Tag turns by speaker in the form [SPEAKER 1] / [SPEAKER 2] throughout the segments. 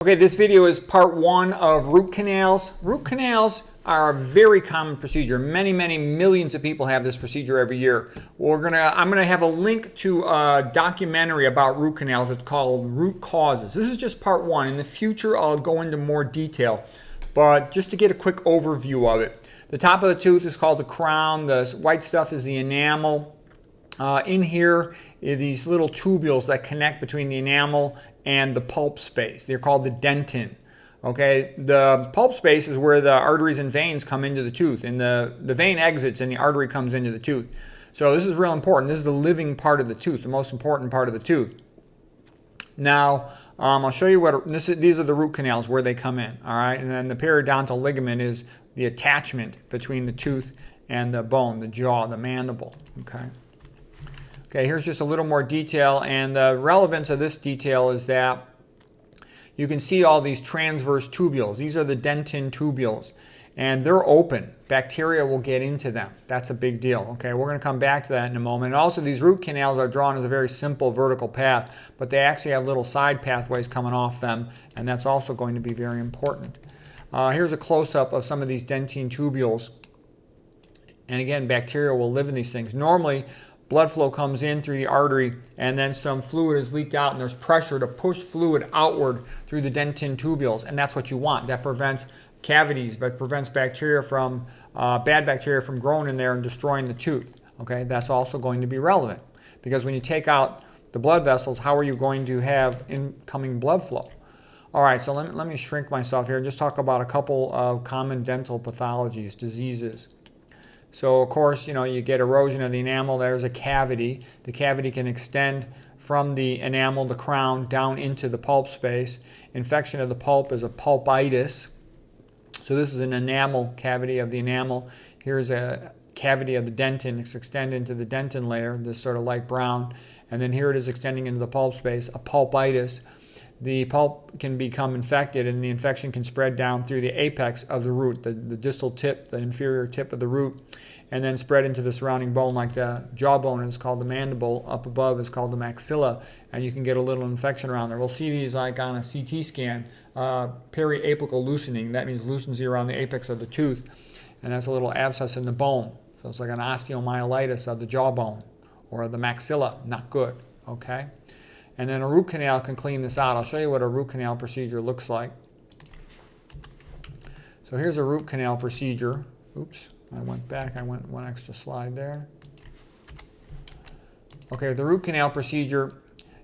[SPEAKER 1] Okay, this video is part one of root canals. Root canals are a very common procedure. Many millions of people have this procedure every year. I'm gonna have a link to a documentary about root canals. It's called Root Causes. This is just part one. In the future, I'll go into more detail, but just to get a quick overview of it. The top of the tooth is called the crown. The white stuff is the enamel. In here are these little tubules that connect between the enamel and the pulp space. They're called the dentin. Okay, the pulp space is where the arteries and veins come into the tooth, and the vein exits and the artery comes into the tooth. So this is real important. This is the living part of the tooth, the most important part of the tooth. Now, I'll show you what these are the root canals where they come in. All right, and then the periodontal ligament is the attachment between the tooth and the bone, the jaw, the mandible. Okay, here's just a little more detail, and the relevance of this detail is that you can see all these transverse tubules. These are the dentin tubules, and they're open. Bacteria will get into them. That's a big deal. Okay, we're going to come back to that in a moment. And also, these root canals are drawn as a very simple vertical path, but they actually have little side pathways coming off them, and that's also going to be very important. Here's a close-up of some of these dentin tubules. And again, bacteria will live in these things. Normally, blood flow comes in through the artery, and then some fluid is leaked out, and there's pressure to push fluid outward through the dentin tubules, and that's what you want. That prevents cavities, but prevents bacteria from bad bacteria from growing in there and destroying the tooth. Okay, that's also going to be relevant, because when you take out the blood vessels, how are you going to have incoming blood flow? All right, so let me shrink myself here and just talk about a couple of common dental pathologies, diseases. So, of course, you get erosion of the enamel. There's a cavity. The cavity can extend from the enamel, the crown, down into the pulp space. Infection of the pulp is a pulpitis. So this is an enamel cavity of the enamel. Here's a cavity of the dentin. It's extended into the dentin layer, this sort of light brown. And then here it is extending into the pulp space, a pulpitis. The pulp can become infected, and the infection can spread down through the apex of the root, the distal tip, the inferior tip of the root, and then spread into the surrounding bone, like the jawbone is called the mandible. Up above is called the maxilla, and you can get a little infection around there. We'll see these like on a CT scan, periapical loosening. That means loosens around the apex of the tooth, and that's a little abscess in the bone. So it's like an osteomyelitis of the jawbone or the maxilla. Not good, okay? And then a root canal can clean this out. I'll show you what a root canal procedure looks like. So here's a root canal procedure. Oops, I went back. I went one extra slide there. Okay, the root canal procedure,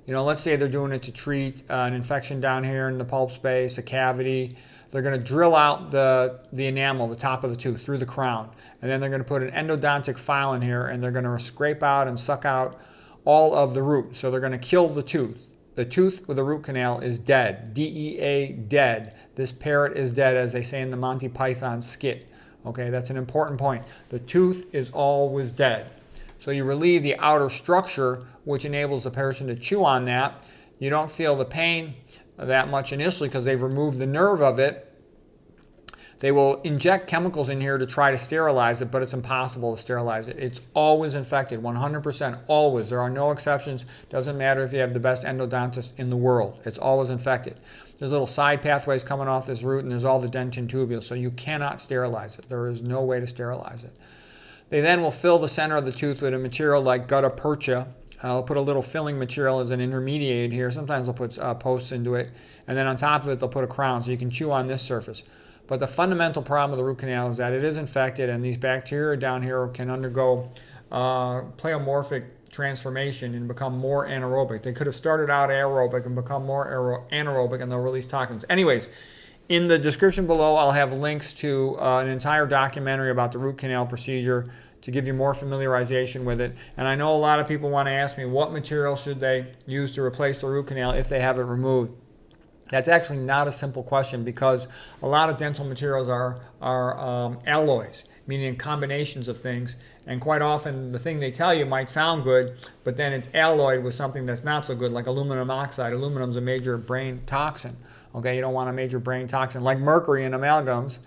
[SPEAKER 1] let's say they're doing it to treat an infection down here in the pulp space, a cavity. They're going to drill out the enamel, the top of the tooth, through the crown. And then they're going to put an endodontic file in here, and they're going to scrape out and suck out all of the root. So they're going to kill the tooth. The tooth with a root canal is dead. D-E-A, dead. This parrot is dead, as they say in the Monty Python skit. Okay, that's an important point. The tooth is always dead. So you relieve the outer structure, which enables the person to chew on that. You don't feel the pain that much initially because they've removed the nerve of it. They will inject chemicals in here to try to sterilize it, but it's impossible to sterilize it. It's always infected, 100%, always. There are no exceptions. Doesn't matter if you have the best endodontist in the world. It's always infected. There's little side pathways coming off this root, and there's all the dentin tubules, so you cannot sterilize it. There is no way to sterilize it. They then will fill the center of the tooth with a material like gutta percha. I'll put a little filling material as an intermediate here. Sometimes they'll put posts into it, and then on top of it, they'll put a crown, so you can chew on this surface. But the fundamental problem with the root canal is that it is infected, and these bacteria down here can undergo pleomorphic transformation and become more anaerobic. They could have started out aerobic and become more anaerobic, and they'll release toxins. Anyways, in the description below, I'll have links to an entire documentary about the root canal procedure to give you more familiarization with it. And I know a lot of people want to ask me, what material should they use to replace the root canal if they have it removed? That's actually not a simple question, because a lot of dental materials are alloys, meaning combinations of things. And quite often the thing they tell you might sound good, but then it's alloyed with something that's not so good, like aluminum oxide. Aluminum is a major brain toxin. Okay, you don't want a major brain toxin like mercury in amalgams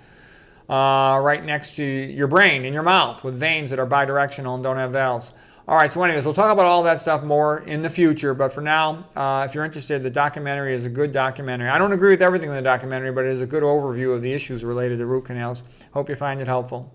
[SPEAKER 1] right next to your brain in your mouth with veins that are bidirectional and don't have valves. All right, so anyways, we'll talk about all that stuff more in the future, but for now, if you're interested, the documentary is a good documentary. I don't agree with everything in the documentary, but it is a good overview of the issues related to root canals. Hope you find it helpful.